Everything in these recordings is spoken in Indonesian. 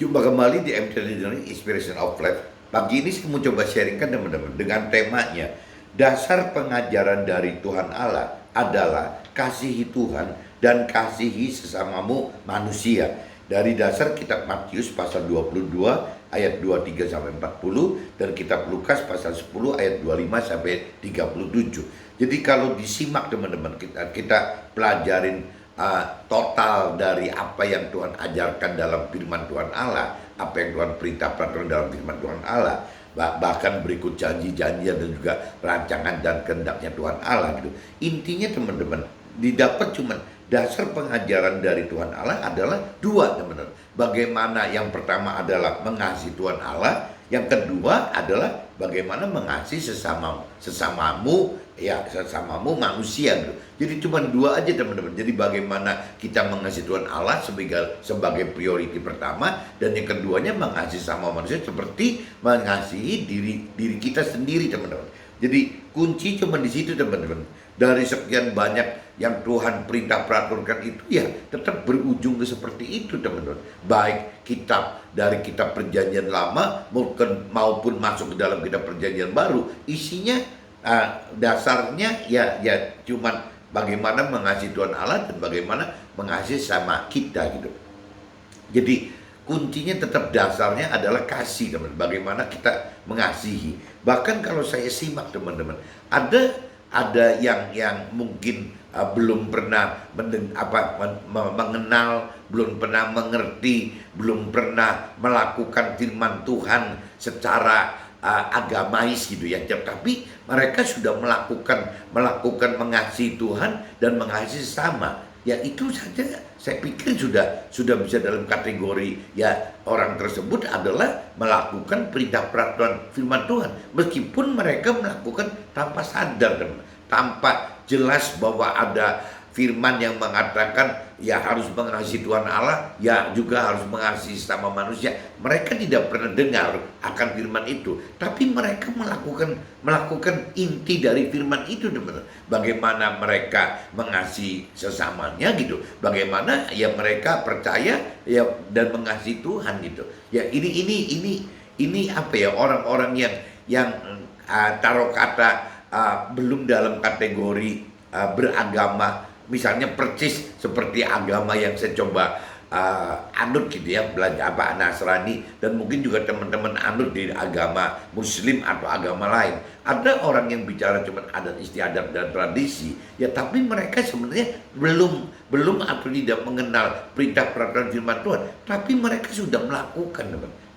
Jumpa kembali di MTD Inspiration of Life. Pagi ini saya mau coba sharingkan teman-teman dengan temanya dasar pengajaran dari Tuhan Allah adalah kasihi Tuhan dan kasihi sesamamu manusia. Dari dasar kitab Matius pasal 22 ayat 23 sampai 40 dan kitab Lukas pasal 10 ayat 25 sampai 37. Jadi kalau disimak teman-teman kita pelajarin total dari apa yang Tuhan ajarkan dalam firman Tuhan Allah, apa yang Tuhan perintah peraturan dalam firman Tuhan Allah, bahkan berikut janji-janjian dan juga rancangan dan kehendaknya Tuhan Allah gitu. Intinya teman-teman, didapat cuman dasar pengajaran dari Tuhan Allah adalah dua teman-teman. Bagaimana yang pertama adalah mengasihi Tuhan Allah, yang kedua adalah bagaimana mengasihi sesamamu manusia gitu. Jadi cuma dua aja teman-teman. Jadi bagaimana kita mengasihi Tuhan Allah sebagai priority pertama, dan yang keduanya mengasihi sama manusia seperti mengasihi diri kita sendiri teman-teman. Jadi kunci cuma di situ teman-teman. Dari sekian banyak yang Tuhan perintah peraturkan itu ya tetap berujung ke seperti itu teman-teman. Baik dari kitab perjanjian lama maupun masuk ke dalam kitab perjanjian baru, isinya dasarnya ya cuman bagaimana mengasihi Tuhan Allah dan bagaimana mengasihi sama kita gitu. Jadi kuncinya tetap dasarnya adalah kasih teman. Bagaimana kita mengasihi. Bahkan kalau saya simak teman-teman, ada yang mungkin belum pernah mengenal, belum pernah mengerti, belum pernah melakukan firman Tuhan secara agamais gitu ya, tapi mereka sudah melakukan mengasihi Tuhan dan mengasihi sesama. Ya itu saja saya pikir sudah bisa dalam kategori ya orang tersebut adalah melakukan perintah peraturan firman Tuhan, meskipun mereka melakukan tanpa sadar dan tanpa jelas bahwa ada firman yang mengatakan ya harus mengasihi Tuhan Allah, ya juga harus mengasihi sesama manusia. Mereka tidak pernah dengar akan firman itu, tapi mereka melakukan inti dari firman itu teman-teman. Bagaimana mereka mengasihi sesamanya gitu, bagaimana ya mereka percaya ya dan mengasihi Tuhan gitu. Ya ini apa ya, orang-orang yang taruh kata belum dalam kategori beragama, misalnya persis seperti agama yang saya coba anut gitu ya, belajar Nasrani, dan mungkin juga teman-teman anut di agama Muslim atau agama lain. Ada orang yang bicara cuma adat istiadat dan tradisi ya, tapi mereka sebenarnya belum atau tidak mengenal perintah peraturan firman Tuhan, tapi mereka sudah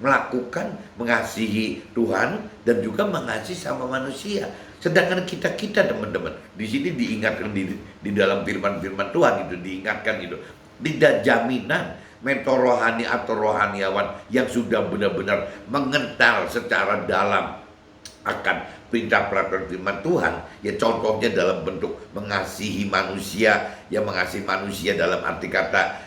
melakukan mengasihi Tuhan dan juga mengasihi sama manusia. Sedangkan kita teman-teman di sini diingatkan di dalam firman Tuhan itu diingatkan itu tidak jaminan mentor rohani atau rohaniawan yang sudah benar-benar mengenal secara dalam akan perintah peraturan firman Tuhan ya, contohnya dalam bentuk mengasihi manusia ya, mengasihi manusia dalam arti kata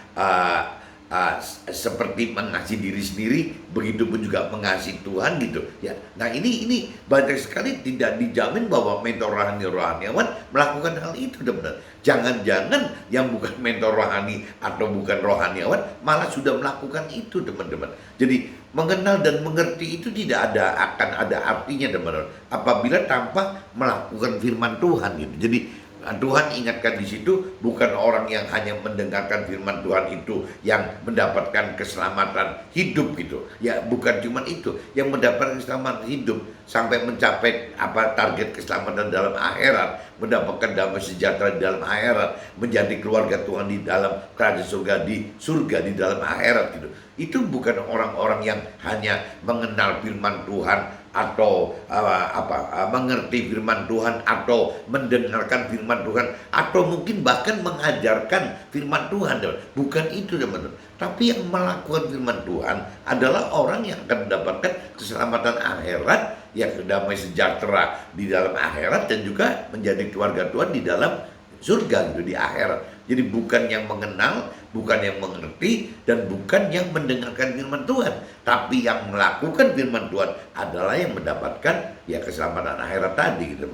seperti mengasihi diri sendiri, begitupun juga mengasihi Tuhan gitu ya. Nah ini banyak sekali tidak dijamin bahwa mentor rohaniawan melakukan hal itu teman-teman. Jangan-jangan yang bukan mentor rohani atau bukan rohaniawan malah sudah melakukan itu teman-teman. Jadi mengenal dan mengerti itu tidak akan ada artinya teman-teman apabila tanpa melakukan firman Tuhan gitu. Jadi Tuhan ingatkan di situ bukan orang yang hanya mendengarkan firman Tuhan itu yang mendapatkan keselamatan hidup gitu. Ya bukan cuma itu yang mendapatkan keselamatan hidup sampai mencapai target keselamatan dalam akhirat, mendapatkan damai sejahtera di dalam akhirat, menjadi keluarga Tuhan di dalam kerajaan surga di dalam akhirat gitu. Itu bukan orang-orang yang hanya mengenal firman Tuhan atau mengerti firman Tuhan atau mendengarkan firman Tuhan atau mungkin bahkan mengajarkan firman Tuhan. Bukan itu teman-teman. Tapi yang melakukan firman Tuhan adalah orang yang akan mendapatkan keselamatan akhirat, yang damai sejahtera di dalam akhirat, dan juga menjadi keluarga Tuhan di dalam surga gitu di akhirat. Jadi bukan yang mengenal, bukan yang mengerti, dan bukan yang mendengarkan firman Tuhan, tapi yang melakukan firman Tuhan adalah yang mendapatkan ya keselamatan akhirat tadi gitu.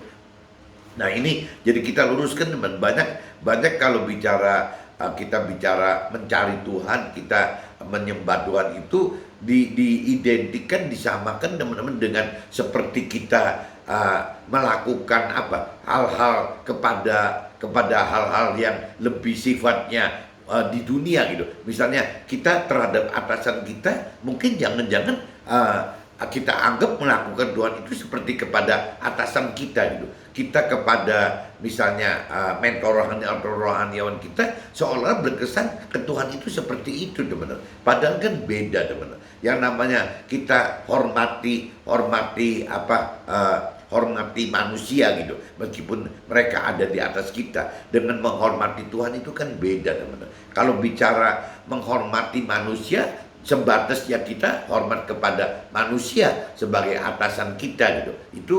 Nah ini jadi kita luruskan teman, banyak kalau kita bicara mencari Tuhan, kita menyembah Tuhan itu diidentikan, disamakan teman-teman dengan seperti kita melakukan hal-hal kepada hal-hal yang lebih sifatnya di dunia gitu. Misalnya kita terhadap atasan kita mungkin jangan-jangan kita anggap melakukan Tuhan itu seperti kepada atasan kita gitu. Kita kepada misalnya mentor rohani atau rohaniawan kita seolah berkesan ke Tuhan itu seperti itu teman-teman. Padahal kan beda teman-teman. Yang namanya kita hormati manusia gitu, meskipun mereka ada di atas kita. Dengan menghormati Tuhan itu kan beda teman-teman. Kalau bicara menghormati manusia, sebatas ya kita hormat kepada manusia sebagai atasan kita gitu.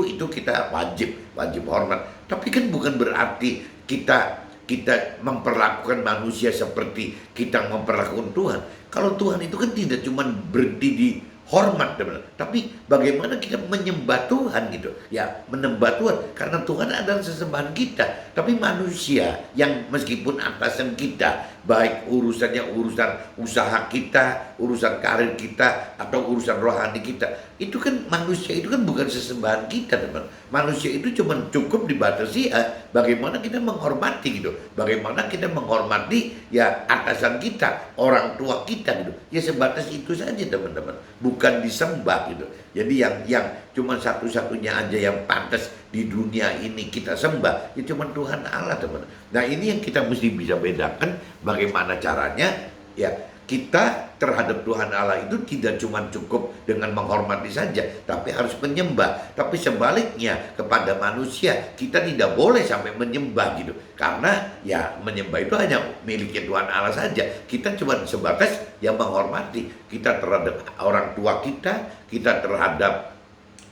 Itu kita wajib hormat. Tapi kan bukan berarti kita memperlakukan manusia seperti kita memperlakukan Tuhan. Kalau Tuhan itu kan tidak cuma berhenti di hormat teman-teman, tapi bagaimana kita menyembah Tuhan gitu ya, menyembah Tuhan karena Tuhan adalah sesembahan kita. Tapi manusia yang meskipun atasan kita, baik urusannya urusan usaha kita, urusan karir kita, atau urusan rohani kita, itu kan manusia itu kan bukan sesembahan kita teman. Manusia itu cuma cukup dibatasi bagaimana kita menghormati gitu, bagaimana kita menghormati ya atasan kita, orang tua kita gitu, ya sebatas itu saja teman-teman, bukan disembah gitu. Jadi yang cuma satu-satunya aja yang pantas di dunia ini kita sembah ya cuma Tuhan Allah teman. Nah ini yang kita mesti bisa bedakan bagaimana caranya ya kita terhadap Tuhan Allah itu tidak cuma cukup dengan menghormati saja, tapi harus menyembah. Tapi sebaliknya kepada manusia kita tidak boleh sampai menyembah gitu, karena ya menyembah itu hanya miliknya Tuhan Allah saja. Kita cuma sebatas yang menghormati kita terhadap orang tua kita terhadap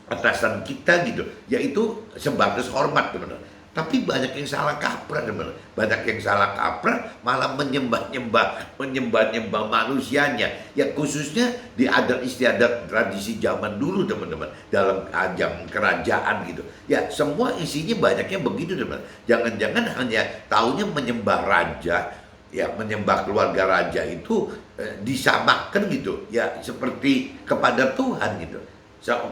atasan kita gitu, yaitu sebatas hormat teman-teman. Tapi banyak yang salah kaprah teman-teman. Banyak yang salah kaprah malah menyembah manusianya. Ya khususnya di adat istiadat tradisi zaman dulu teman-teman, dalam ajang kerajaan gitu. Ya semua isinya banyaknya begitu teman-teman. Jangan-jangan hanya taunya menyembah raja, ya menyembah keluarga raja itu disamakan gitu. Ya seperti kepada Tuhan gitu.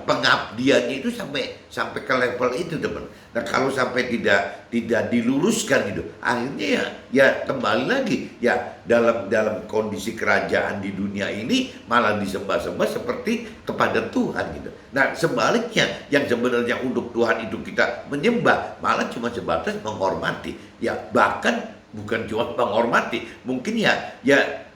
Pengabdiannya itu sampai ke level itu teman. Nah kalau sampai tidak diluruskan gitu, akhirnya ya kembali lagi ya dalam kondisi kerajaan di dunia ini malah disembah-sembah seperti kepada Tuhan gitu. Nah sebaliknya yang sebenarnya untuk Tuhan itu kita menyembah malah cuma sebatas menghormati. Ya bahkan bukan cuma menghormati, mungkin ya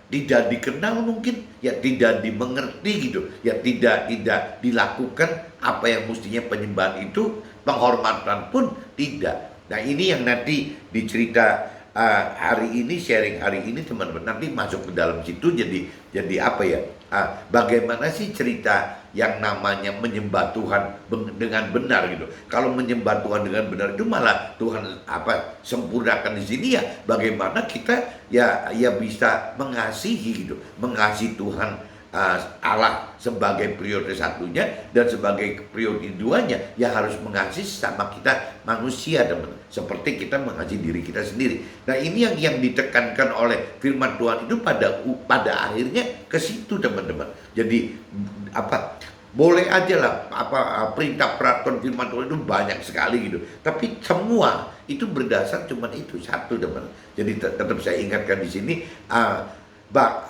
tidak dikenal, mungkin ya tidak dimengerti gitu, ya tidak dilakukan apa yang mestinya penyembahan itu, penghormatan pun tidak. Nah ini yang nanti dicerita hari ini, sharing hari ini teman-teman, nanti masuk ke dalam situ. Jadi apa ya, bagaimana sih cerita yang namanya menyembah Tuhan dengan benar gitu. Kalau menyembah Tuhan dengan benar itu malah Tuhan sempurnakan di sini ya, bagaimana kita ya bisa mengasihi gitu, mengasihi Tuhan Allah sebagai prioritas satunya, dan sebagai prioritas duanya ya harus mengasihi sama kita manusia teman, seperti kita mengasihi diri kita sendiri. Nah ini yang ditekankan oleh firman Tuhan itu pada akhirnya ke situ teman-teman. Jadi boleh aja lah perintah peraturan firman Tuhan itu banyak sekali gitu, tapi semua itu berdasar cuma itu satu teman. Jadi tetap saya ingatkan di sini,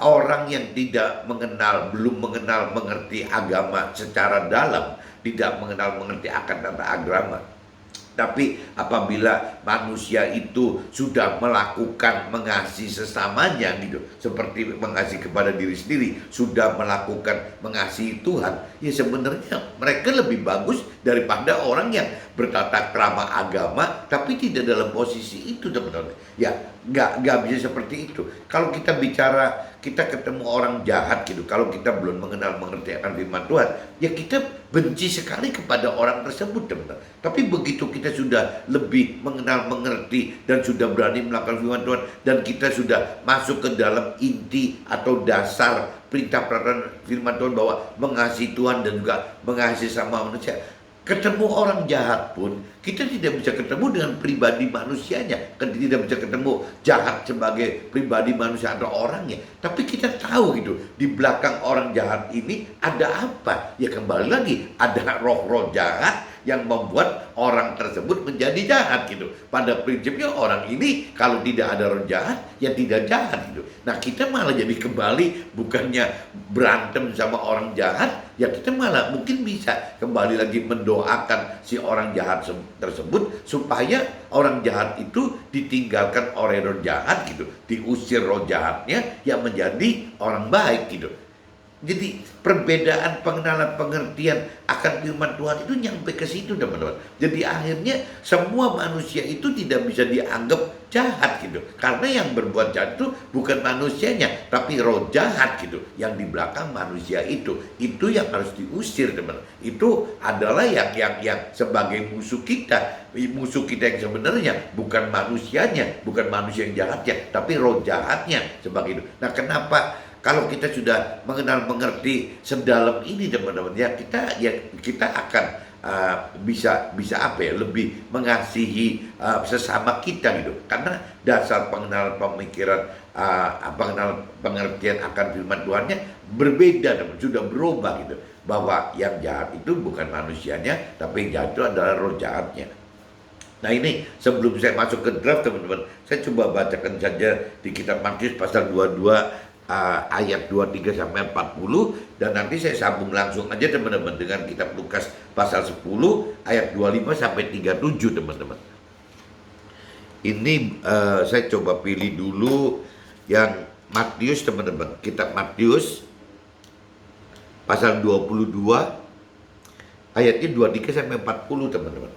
orang yang belum mengenal mengerti agama secara dalam, tidak mengerti akan tata agama. Tapi apabila manusia itu sudah melakukan mengasihi sesamanya gitu, seperti mengasihi kepada diri sendiri, sudah melakukan mengasihi Tuhan, ya sebenarnya mereka lebih bagus daripada orang yang bertata krama agama tapi tidak dalam posisi itu teman-teman. Ya nggak bisa seperti itu. Kalau kita bicara, kita ketemu orang jahat gitu, kalau kita belum mengerti akan firman Tuhan, ya kita benci sekali kepada orang tersebut teman-teman. Tapi begitu kita sudah lebih mengerti dan sudah berani melakukan firman Tuhan, dan kita sudah masuk ke dalam inti atau dasar perintah peraturan firman Tuhan bahwa mengasihi Tuhan dan juga mengasihi sama manusia, Ketemu orang jahat pun, kita tidak bisa ketemu dengan pribadi manusianya. Kan tidak bisa ketemu jahat sebagai pribadi manusia atau orangnya. Tapi kita tahu gitu, di belakang orang jahat ini ada apa? Ya kembali lagi, ada roh-roh jahat yang membuat orang tersebut menjadi jahat gitu. Pada prinsipnya orang ini kalau tidak ada roh jahat, ya tidak jahat gitu. Nah kita malah jadi kembali, bukannya berantem sama orang jahat, ya kita malah mungkin bisa kembali lagi mendoakan si orang jahat tersebut supaya orang jahat itu ditinggalkan oleh roh jahat gitu, diusir roh jahatnya yang menjadi orang baik gitu. Jadi perbedaan pengenalan pengertian akan firman Tuhan itu nyampe ke situ teman-teman. Jadi akhirnya semua manusia itu tidak bisa dianggap jahat gitu. Karena yang berbuat jahat itu bukan manusianya, tapi roh jahat gitu. Yang di belakang manusia itu yang harus diusir teman. Itu adalah yang sebagai musuh kita. Musuh kita yang sebenarnya bukan manusianya, bukan manusia yang jahatnya, tapi roh jahatnya sebagai itu. Nah kenapa? Kalau kita sudah mengenal mengerti sedalam ini teman-teman, ya kita akan bisa apa ya, lebih mengasihi sesama kita gitu. Karena dasar pengenalan pemikiran, pengenalan pengertian akan firman Tuhannya berbeda teman, sudah berubah gitu. Bahwa yang jahat itu bukan manusianya, tapi yang jahat itu adalah roh jahatnya. Nah ini sebelum saya masuk ke draft teman-teman, saya coba bacakan saja di kitab Matius pasal 22 ayat 23 sampai 40, dan nanti saya sambung langsung aja teman-teman dengan kitab Lukas pasal 10 ayat 25 sampai 37 teman-teman. Ini saya coba pilih dulu yang Matius teman-teman, kitab Matius pasal 22 ayatnya 23 sampai 40 teman-teman.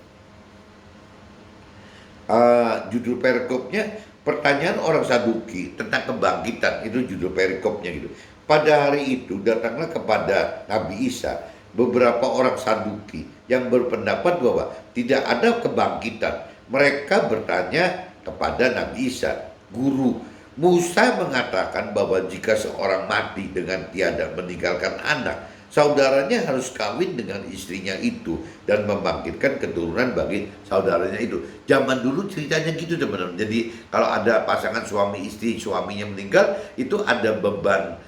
Judul perikopnya pertanyaan orang Saduki tentang kebangkitan, itu judul perikopnya gitu. Pada hari itu datanglah kepada Nabi Isa beberapa orang Saduki yang berpendapat bahwa tidak ada kebangkitan. Mereka bertanya kepada Nabi Isa, "Guru, Musa mengatakan bahwa jika seorang mati dengan tiada meninggalkan anak, saudaranya harus kawin dengan istrinya itu dan membangkitkan keturunan bagi saudaranya itu." Zaman dulu ceritanya gitu teman-teman. Jadi kalau ada pasangan suami istri, suaminya meninggal, itu ada beban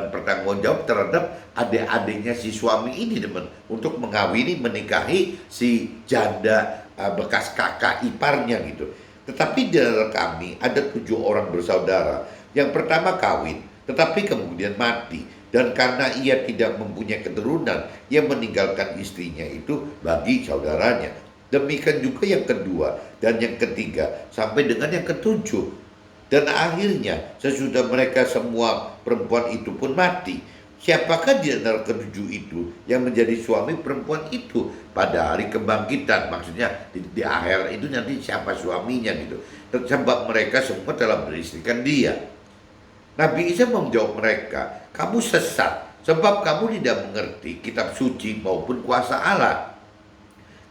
bertanggung jawab terhadap adik-adiknya si suami ini teman, untuk mengawini, menikahi si janda bekas kakak iparnya gitu. Tetapi di dalam kami ada 7 orang bersaudara. Yang pertama kawin, tetapi kemudian mati. Dan karena ia tidak mempunyai keturunan, ia meninggalkan istrinya itu bagi saudaranya. Demikian juga yang kedua dan yang ketiga sampai dengan yang ketujuh. Dan akhirnya sesudah mereka semua perempuan itu pun mati. Siapakah di antara ketujuh itu yang menjadi suami perempuan itu pada hari kebangkitan? Maksudnya di akhir itu nanti siapa suaminya gitu. Sebab mereka semua telah beristrikan dia. Nabi Isa menjawab mereka, "Kamu sesat, sebab kamu tidak mengerti kitab suci maupun kuasa Allah.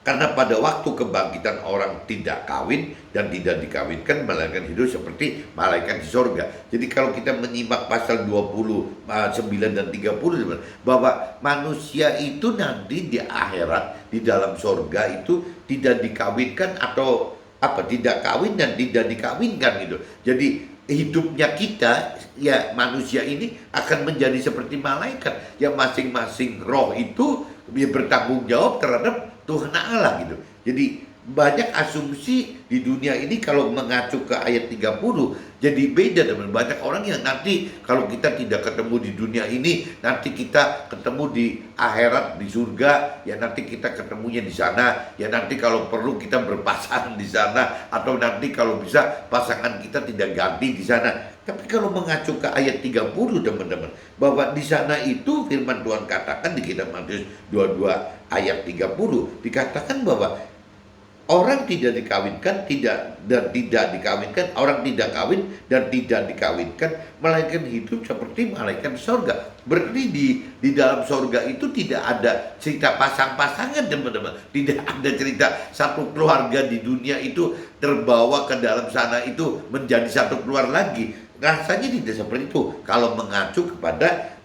Karena pada waktu kebangkitan orang tidak kawin dan tidak dikawinkan, melainkan hidup seperti malaikat di sorga." Jadi kalau kita menyimak pasal 29 dan 30, bahwa manusia itu nanti di akhirat, di dalam sorga itu tidak dikawinkan atau tidak kawin dan tidak dikawinkan gitu. Jadi hidupnya kita, ya manusia ini akan menjadi seperti malaikat yang masing-masing roh itu bertanggung jawab terhadap Tuhan Allah gitu. Jadi banyak asumsi di dunia ini kalau mengacu ke ayat 30 jadi beda teman. Banyak orang yang nanti kalau kita tidak ketemu di dunia ini, nanti kita ketemu di akhirat, di surga, ya nanti kita ketemunya di sana, ya nanti kalau perlu kita berpasangan di sana, atau nanti kalau bisa pasangan kita tidak ganti di sana. Tapi kalau mengacu ke ayat 30 teman-teman, bahwa di sana itu firman Tuhan katakan di kitab Matius 22 ayat 30 dikatakan bahwa orang tidak dikawinkan, orang tidak kawin dan tidak dikawinkan, melainkan hidup seperti malaikat sorga. Berarti di dalam sorga itu tidak ada cerita pasang-pasangan teman-teman. Tidak ada cerita satu keluarga di dunia itu terbawa ke dalam sana itu menjadi satu keluarga lagi. rasanya tidak seperti itu kalau mengacu kepada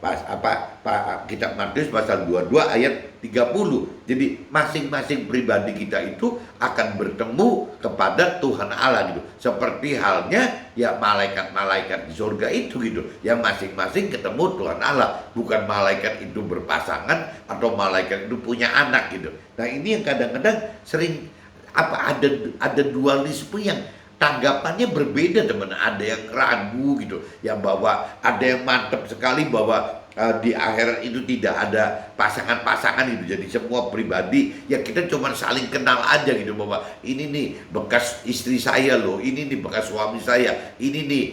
kitab Matius pasal 22 ayat 30. Jadi masing-masing pribadi kita itu akan bertemu kepada Tuhan Allah gitu. Seperti halnya ya malaikat-malaikat di surga itu gitu. Yang masing-masing ketemu Tuhan Allah, bukan malaikat itu berpasangan atau malaikat itu punya anak gitu. Nah, ini yang kadang-kadang sering ada dualisme yang tanggapannya berbeda, teman. Ada yang ragu gitu ya, bahwa ada yang mantap sekali bahwa di akhirat itu tidak ada pasangan-pasangan gitu. Jadi semua pribadi ya kita cuma saling kenal aja gitu, bahwa ini nih bekas istri saya loh, ini nih bekas suami saya, ini nih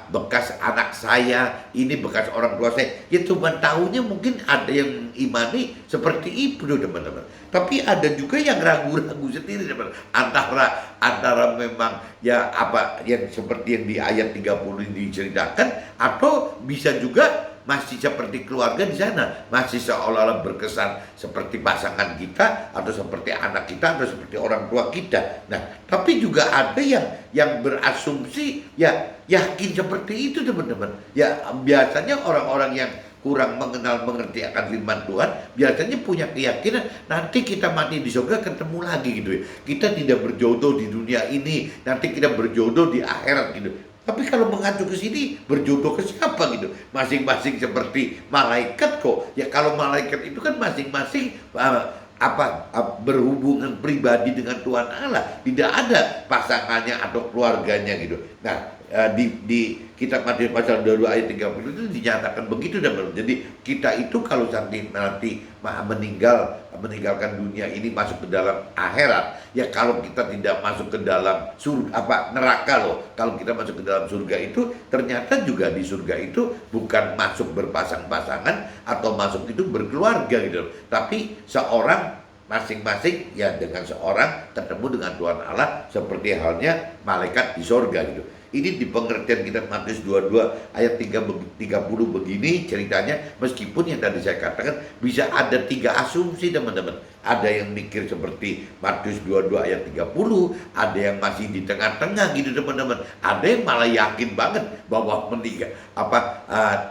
bekas anak saya, ini bekas orang tua saya. Ya cuma tahunya mungkin ada yang imani seperti itu teman-teman. Tapi ada juga yang ragu-ragu sendiri teman, antara memang ya yang seperti yang di ayat 30 ini diceritakan, atau bisa juga masih seperti keluarga di sana, masih seolah-olah berkesan seperti pasangan kita, atau seperti anak kita, atau seperti orang tua kita. Nah, tapi juga ada yang berasumsi ya yakin seperti itu teman-teman. Ya biasanya orang-orang yang kurang mengerti akan firman Tuhan biasanya punya keyakinan nanti kita mati di surga ketemu lagi gitu ya. Kita tidak berjodoh di dunia ini, nanti kita berjodoh di akhirat gitu. Tapi kalau mengacu ke sini, berjodoh ke siapa gitu? Masing-masing seperti malaikat kok. Ya kalau malaikat itu kan masing-masing berhubungan pribadi dengan Tuhan Allah. Tidak ada pasangannya atau keluarganya gitu. Nah, di kitab Matius pasal 22 ayat 30 itu dinyatakan begitu teman-teman. Jadi kita itu kalau nanti meninggalkan dunia ini masuk ke dalam akhirat, ya kalau kita tidak masuk ke dalam neraka loh. Kalau kita masuk ke dalam surga itu, ternyata juga di surga itu bukan masuk berpasang-pasangan atau masuk itu berkeluarga gitu. Tapi seorang masing-masing ya dengan seorang ketemu dengan Tuhan Allah seperti halnya malaikat di surga gitu. Ini di pengertian kitab Matius 22 ayat 30 begini ceritanya, meskipun yang tadi saya katakan bisa ada 3 asumsi teman-teman. Ada yang mikir seperti Matius 22 ayat 30, ada yang masih di tengah-tengah gitu teman-teman. Ada yang malah yakin banget bahwa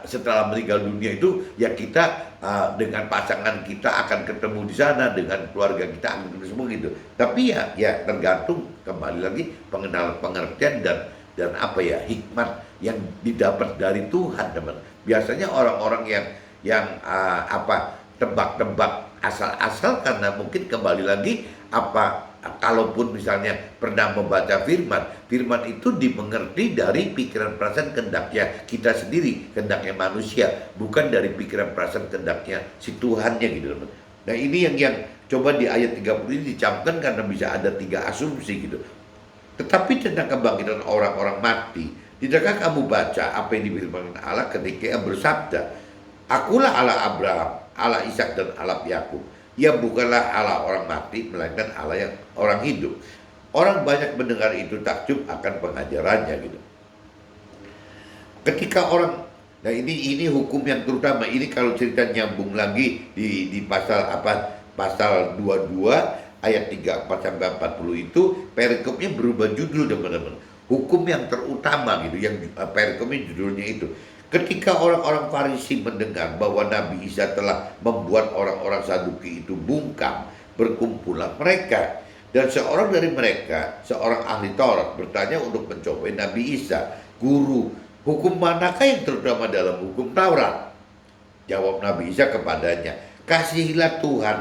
setelah meninggal dunia itu ya kita dengan pasangan kita akan ketemu di sana, dengan keluarga kita akan ketemu semua gitu. Tapi ya tergantung kembali lagi pengertian dan hikmat yang didapat dari Tuhan teman. Biasanya orang-orang yang tebak-tebak asal-asal karena mungkin kembali lagi kalaupun misalnya pernah membaca firman itu dimengerti dari pikiran perasaan kehendaknya kita sendiri, kehendaknya manusia, bukan dari pikiran perasaan kehendaknya si Tuhannya gitu teman. Nah, ini yang coba di ayat 30 ini dicamkan karena bisa ada 3 asumsi gitu. Tetapi tentang kebangkitan orang-orang mati, tidakkah kamu baca apa yang difirmankan Allah ketika Ia bersabda, Akulah Allah Abraham, Allah Ishak dan Allah Yakub. Ia bukanlah Allah orang mati, melainkan Allah yang orang hidup. Orang banyak mendengar itu takjub akan pengajarannya gitu. Ketika orang, nah ini hukum yang terutama, ini kalau cerita nyambung lagi di pasal 22 ayat 34-40 itu perikopnya berubah judul teman-teman. Hukum yang terutama gitu, yang perikopnya judulnya itu. Ketika orang-orang Farisi mendengar bahwa Nabi Isa telah membuat orang-orang Saduki itu bungkam, berkumpullah mereka. Dan seorang dari mereka, seorang ahli Taurat, bertanya untuk mencobai Nabi Isa, Guru, hukum manakah yang terutama dalam hukum Taurat? Jawab Nabi Isa kepadanya, kasihilah Tuhan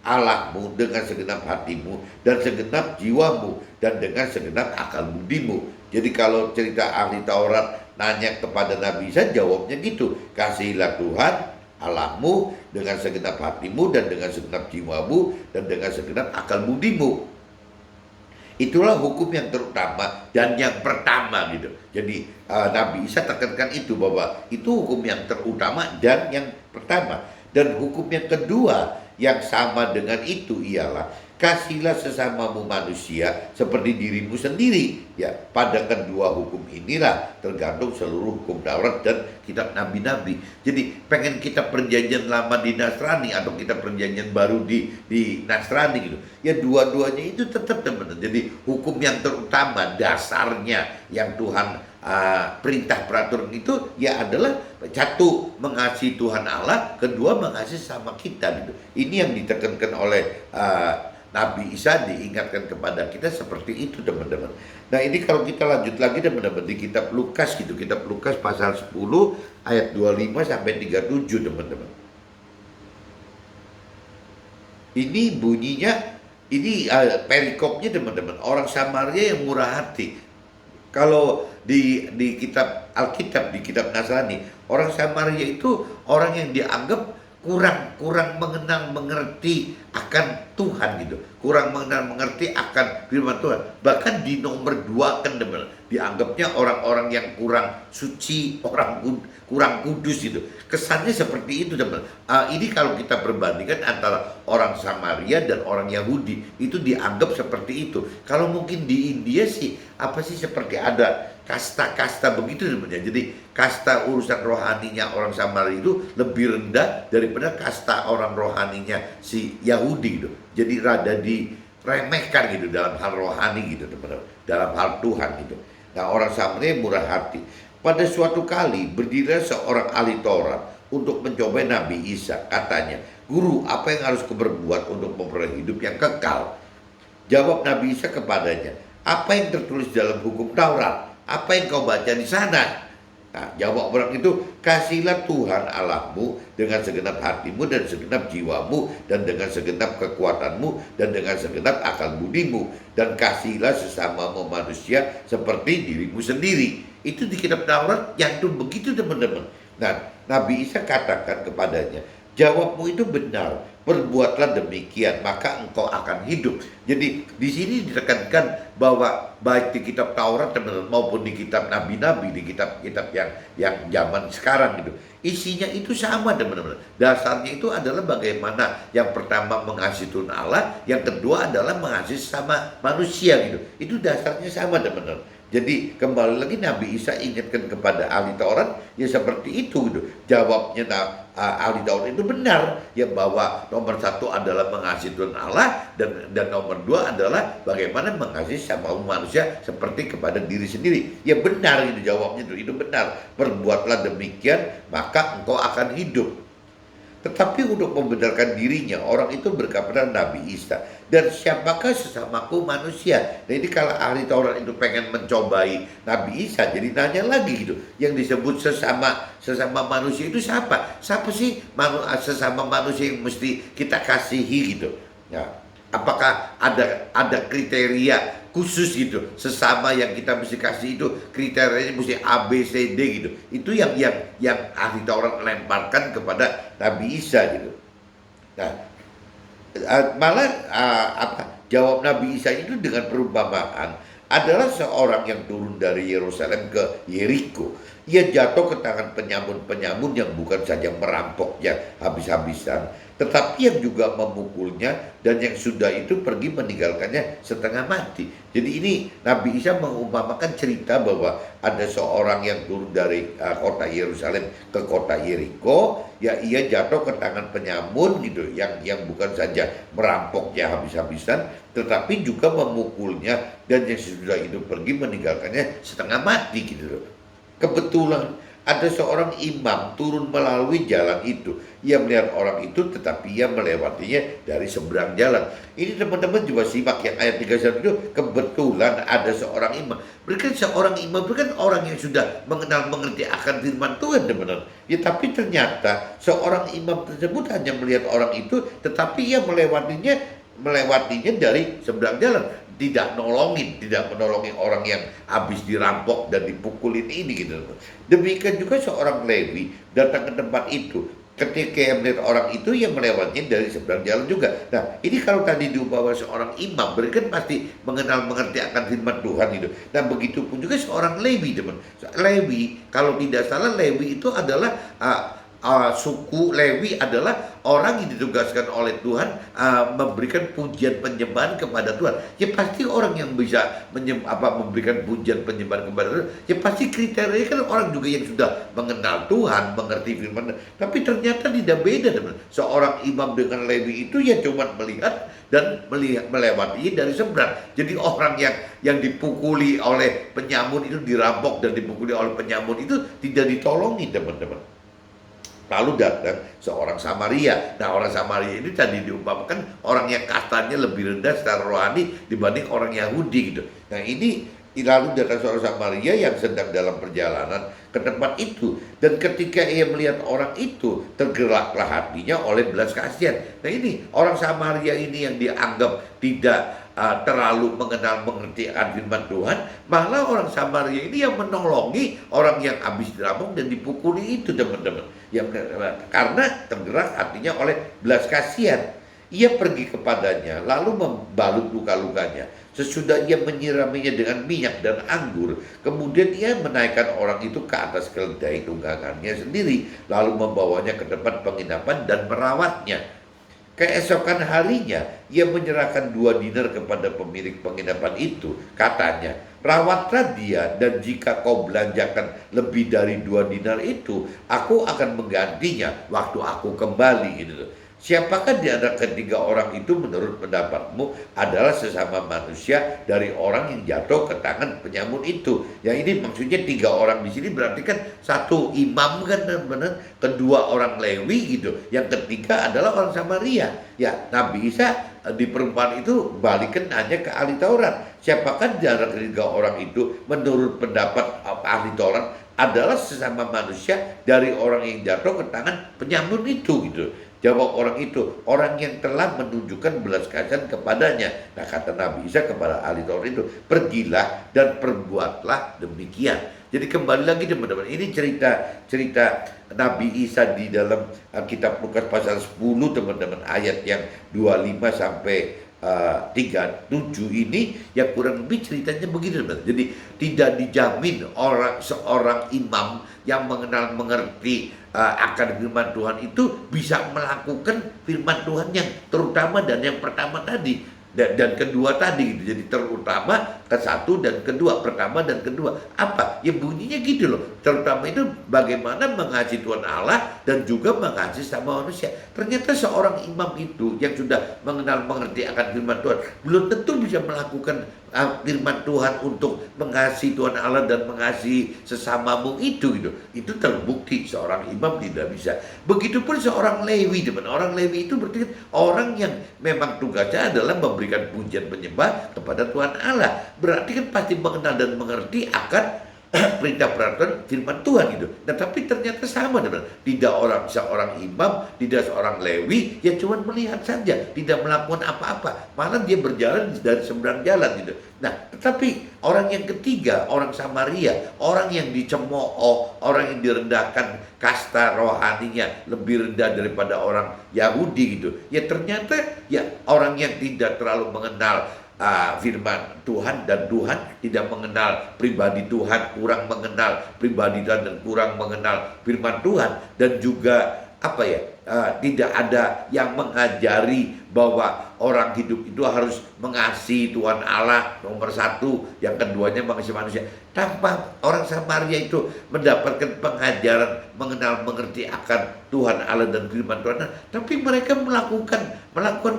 Allahmu dengan segenap hatimu dan segenap jiwamu dan dengan segenap akal budimu. Jadi kalau cerita ahli Taurat nanya kepada Nabi Isa, jawabnya gitu, kasihilah Tuhan Allahmu dengan segenap hatimu dan dengan segenap jiwamu dan dengan segenap akal budimu. Itulah hukum yang terutama dan yang pertama gitu. Jadi Nabi Isa tekankan itu, bahwa itu hukum yang terutama dan yang pertama. Dan hukum yang kedua yang sama dengan itu ialah kasihlah sesamamu manusia seperti dirimu sendiri. Ya, pada kedua hukum inilah tergantung seluruh hukum Taurat dan kitab nabi-nabi. Jadi pengen kita perjanjian lama di Nasrani atau kita perjanjian baru di Nasrani gitu. Ya dua-duanya itu tetap teman-teman. Jadi hukum yang terutama dasarnya yang Tuhan perintah peraturan itu ya adalah satu mengasihi Tuhan Allah, kedua mengasihi sama kita gitu. Ini yang ditekankan oleh Nabi Isa, diingatkan kepada kita seperti itu teman-teman. Nah ini kalau kita lanjut lagi teman-teman di kitab Lukas gitu, kitab Lukas pasal 10 ayat 25 sampai 37 teman-teman. Ini bunyinya, ini perikopnya teman-teman, orang Samaria yang murah hati. Kalau di kitab Alkitab, di kitab Nasrani, orang Samaria itu orang yang dianggap kurang mengerti akan Tuhan gitu, kurang mengerti akan firman Tuhan. Bahkan di nomor 2 kan teman, dianggapnya orang-orang yang kurang suci, kurang kudus gitu. Kesannya seperti itu teman. Ini kalau kita perbandingkan antara orang Samaria dan orang Yahudi, itu dianggap seperti itu. Kalau mungkin di India sih apa sih, seperti ada kasta-kasta begitu sebenarnya. Jadi kasta urusan rohaninya orang Samaria itu lebih rendah daripada kasta orang rohaninya si Yahudi gitu. Jadi rada diremehkan gitu dalam hal rohani gitu teman-teman, dalam hal Tuhan gitu. Nah orang Samaria murah hati. Pada suatu kali berdirilah seorang ahli Taurat untuk mencobai Nabi Isa. Katanya, "Guru, apa yang harus kuperbuat untuk memperoleh hidup yang kekal?" Jawab Nabi Isa kepadanya, "Apa yang tertulis dalam hukum Taurat? Apa yang kau baca di sana?" Nah, jawab orang itu, "Kasihilah Tuhan Allahmu dengan segenap hatimu dan segenap jiwamu dan dengan segenap kekuatanmu dan dengan segenap akal budimu, dan kasihilah sesamamu manusia seperti dirimu sendiri." Itu di kitab Taurat yang tuh begitu teman-teman. Nah, Nabi Isa katakan kepadanya, "Jawabmu itu benar, perbuatlah demikian, maka engkau akan hidup." Jadi di sini ditekankan bahwa baik di kitab Taurat teman-teman maupun di kitab nabi-nabi, di kitab-kitab yang zaman sekarang gitu, isinya itu sama teman-teman. Dasarnya itu adalah bagaimana yang pertama mengasihi Tuhan Allah, yang kedua adalah mengasihi sama manusia gitu. Itu dasarnya sama teman-teman. Jadi kembali lagi Nabi Isa ingatkan kepada ahli Taurat ya seperti itu gitu. Jawabnya ahli Taurat itu benar ya, bahwa nomor 1 adalah mengasihi Tuhan Allah, dan nomor 2 adalah bagaimana mengasihi sama manusia seperti kepada diri sendiri. Ya benar itu jawabnya, itu benar. Perbuatlah demikian maka engkau akan hidup. Tetapi untuk membenarkan dirinya, orang itu berkata kepada Nabi Isa, "Dan siapakah sesamaku manusia?" Nah ini kalau ahli Taurat itu pengen mencobai Nabi Isa, jadi nanya lagi gitu, yang disebut sesama manusia itu siapa? Siapa sih sesama manusia yang mesti kita kasihi gitu? Ya, apakah ada kriteria khusus gitu, sesama yang kita mesti kasih itu kriterianya mesti A, B, C, D gitu. Itu yang ahli Taurat lemparkan kepada Nabi Isa gitu. Nah, malah jawab Nabi Isa itu dengan perumpamaan, adalah seorang yang turun dari Yerusalem ke Yeriko. Ia jatuh ke tangan penyamun-penyamun yang bukan saja merampoknya habis-habisan, tetapi yang juga memukulnya, dan yang sudah itu pergi meninggalkannya setengah mati. Jadi ini Nabi Isa mengumpamakan cerita bahwa ada seorang yang turun dari kota Yerusalem ke kota Yeriko, ya ia jatuh ke tangan penyamun gitu, yang bukan saja merampoknya habis-habisan, tetapi juga memukulnya, dan yang sudah itu pergi meninggalkannya setengah mati gitu loh. Kebetulan ada seorang imam turun melalui jalan itu. Ia melihat orang itu, tetapi ia melewatinya dari seberang jalan. Ini teman-teman juga simak yang ayat 31 itu. Kebetulan ada seorang imam. Berarti seorang imam itu kan orang yang sudah mengerti akan firman Tuhan teman-teman. Ya tapi ternyata seorang imam tersebut hanya melihat orang itu, tetapi ia melewatinya dari seberang jalan. Tidak menolongin orang yang habis dirampok dan dipukulin ini gitu. Demikian juga seorang Lewi datang ke tempat itu. Ketika ia melihat orang itu, ia melewatinya dari seberang jalan juga. Nah, ini kalau tadi diumpama seorang imam, berarti kan pasti mengerti akan firman Tuhan itu. Dan begitu pun juga seorang Lewi, teman. Lewi, kalau tidak salah Lewi itu adalah suku Lewi adalah orang yang ditugaskan oleh Tuhan memberikan pujian penyembahan kepada Tuhan. Ya pasti orang yang bisa memberikan pujian penyembahan kepada Tuhan, ya pasti kriterianya kan orang juga yang sudah mengenal Tuhan, mengerti firman. Tapi ternyata tidak beda, teman. Seorang imam dengan Lewi itu ya cuma melihat dan melewati dari seberang. Jadi orang yang dipukuli oleh penyamun itu, dirampok dan dipukuli oleh penyamun itu tidak ditolongi, teman-teman. Lalu datang seorang Samaria. Nah, orang Samaria ini tadi diumpamakan orang yang kastanya lebih rendah secara rohani dibanding orang Yahudi gitu. Nah, ini lalu datang seorang Samaria yang sedang dalam perjalanan ke tempat itu, dan ketika ia melihat orang itu, tergeraklah hatinya oleh belas kasihan. Nah, ini orang Samaria ini yang dianggap tidak terlalu mengerti akan firman Tuhan, malah orang Samaria ini yang menolongi orang yang habis dirampok dan dipukuli itu, teman-teman. Karena tergerak hatinya oleh belas kasihan, ia pergi kepadanya lalu membalut luka-lukanya. Sesudah ia menyiraminya dengan minyak dan anggur, kemudian ia menaikkan orang itu ke atas keledai tunggangannya sendiri, lalu membawanya ke tempat penginapan dan merawatnya. Keesokan harinya, ia menyerahkan 2 dinar kepada pemilik penginapan itu. Katanya, rawatlah dia, dan jika kau belanjakan lebih dari 2 dinar itu, aku akan menggantinya waktu aku kembali. Gitu. Siapakah di antara ketiga orang itu menurut pendapatmu adalah sesama manusia dari orang yang jatuh ke tangan penyamun itu? Ya, ini maksudnya 3 orang di sini berarti kan 1 imam kan, benar, kedua orang Lewi gitu. Yang ketiga adalah orang Samaria. Ya, Nabi Isa di perumpamaan itu balikan hanya ke ahli Taurat. Siapakah di antara ketiga orang itu menurut pendapat ahli Taurat adalah sesama manusia dari orang yang jatuh ke tangan penyamun itu gitu. Jawab orang itu, orang yang telah menunjukkan belas kasihan kepadanya. Nah, kata Nabi Isa kepada ahli Taurat itu, pergilah dan perbuatlah demikian. Jadi kembali lagi, teman-teman, ini cerita Nabi Isa di dalam kitab Lukas pasal 10, teman-teman, ayat yang 25 sampai 37 ini yang kurang lebih ceritanya begini, teman. Jadi tidak dijamin seorang imam yang mengerti akan firman Tuhan itu bisa melakukan firman Tuhan yang terutama dan yang pertama tadi dan kedua tadi gitu. Jadi terutama ke satu dan kedua, pertama dan kedua. Apa? Ya bunyinya gitu loh. Terutama itu bagaimana mengasihi Tuhan Allah dan juga mengasihi sama manusia. Ternyata seorang imam itu yang sudah mengerti akan firman Tuhan belum tentu bisa melakukan firman Tuhan untuk mengasihi Tuhan Allah dan mengasihi sesamamu itu gitu. Itu terbukti seorang imam tidak bisa. Begitupun seorang Lewi, teman. Orang Lewi itu berarti orang yang memang tugasnya adalah memberikan pujian penyembah kepada Tuhan Allah. Berarti kan pasti mengenal dan mengerti akan perintah peraturan firman Tuhan gitu. Nah, tapi ternyata sama, teman. Tidak seorang imam, tidak seorang Lewi yang cuma melihat saja, tidak melakukan apa-apa, malah dia berjalan dari seberang jalan gitu. Nah, tetapi orang yang ketiga, orang Samaria, orang yang dicemooh, orang yang direndahkan kasta rohaninya lebih rendah daripada orang Yahudi gitu. Ya ternyata ya orang yang tidak terlalu mengenal firman Tuhan, dan Tuhan tidak mengenal pribadi Tuhan, kurang mengenal pribadi Tuhan dan kurang mengenal firman Tuhan, dan juga tidak ada yang mengajari bahwa orang hidup itu harus mengasihi Tuhan Allah nomor 1, yang keduanya mengasihi manusia. Tanpa orang Samaria itu mendapatkan pengajaran mengerti akan Tuhan Allah dan firman Tuhan, tapi mereka melakukan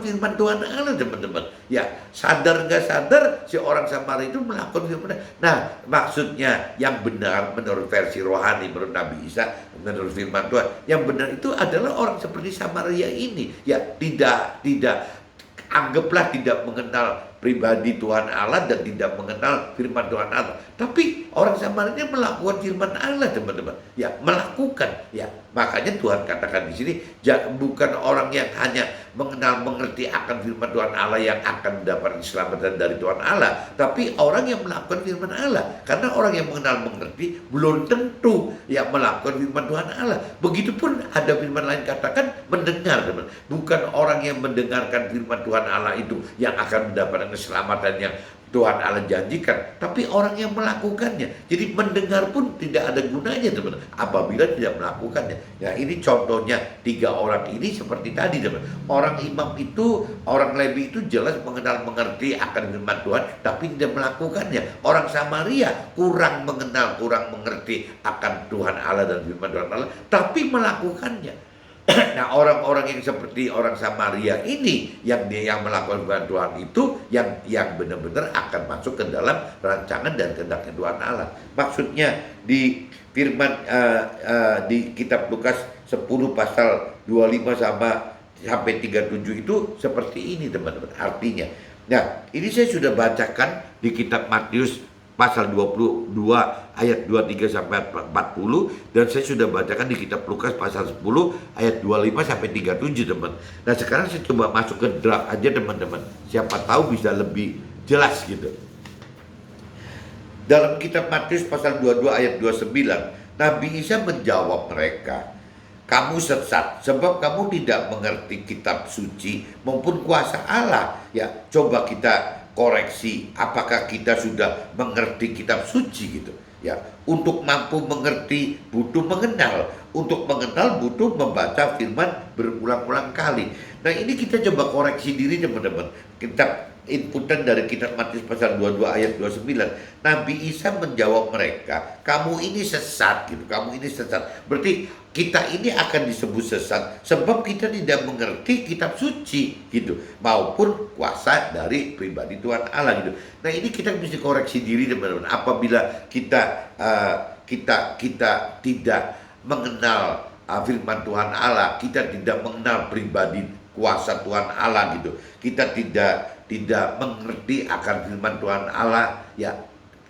firman Tuhan Allah, teman-teman. Ya, sadar nggak sadar si orang Samaria itu melakukan firman. Nah, maksudnya yang benar menurut versi rohani, menurut Nabi Isa, menurut firman Tuhan, yang benar itu adalah orang seperti Samaria ini. Ya, tidak anggaplah tidak mengenal pribadi Tuhan Allah dan tidak mengenal firman Tuhan Allah. Tapi orang Samaria melakukan firman Allah, teman-teman. Ya, melakukan. Ya, makanya Tuhan katakan di sini, bukan orang yang hanya mengerti akan firman Tuhan Allah yang akan mendapat keselamatan dari Tuhan Allah, tapi orang yang melakukan firman Allah. Karena orang yang mengerti belum tentu yang melakukan firman Tuhan Allah. Begitupun ada firman lain katakan mendengar, teman. Bukan orang yang mendengarkan firman Tuhan Allah itu yang akan mendapatkan keselamatan yang Tuhan Allah janjikan, tapi orang yang melakukannya. Jadi mendengar pun tidak ada gunanya teman, apabila tidak melakukannya. Ya ini contohnya 3 orang ini seperti tadi teman. Orang imam itu, orang Lewi itu jelas mengenal mengerti akan firman Tuhan, tapi tidak melakukannya. Orang Samaria kurang mengenal, kurang mengerti akan Tuhan Allah dan firman Tuhan Allah, tapi melakukannya. Nah, orang-orang yang seperti orang Samaria ini yang melakukan firman Tuhan itu yang benar-benar akan masuk ke dalam rancangan dan kehendak Tuhan Allah. Maksudnya di firman di kitab Lukas 10 pasal 25 sampai 37 itu seperti ini teman-teman artinya. Nah, ini saya sudah bacakan di kitab Matius pasal 22 ayat 23 sampai 40, dan saya sudah bacakan di kitab Lukas pasal 10 ayat 25 sampai 37 teman. Nah sekarang saya coba masuk ke draft aja teman-teman, siapa tahu bisa lebih jelas gitu. Dalam kitab Matius pasal 22 ayat 29, Nabi Isa menjawab mereka, kamu sesat sebab kamu tidak mengerti kitab suci maupun kuasa Allah. Ya, coba kita koreksi, apakah kita sudah mengerti kitab suci gitu ya. Untuk mampu mengerti butuh mengenal, untuk mengenal butuh membaca firman berulang-ulang kali. Nah ini kita coba koreksi diri teman-teman. Kitab inputan dari kitab Matius pasal 22 ayat 29, Nabi Isa menjawab mereka, kamu ini sesat gitu, kamu ini sesat. Berarti kita ini akan disebut sesat sebab kita tidak mengerti kitab suci gitu, maupun kuasa dari pribadi Tuhan Allah gitu. Nah ini kita mesti koreksi diri teman-teman. Apabila kita tidak mengenal firman Tuhan Allah, kita tidak mengenal pribadi kuasa Tuhan Allah gitu, kita tidak mengerti akan firman Tuhan Allah ya,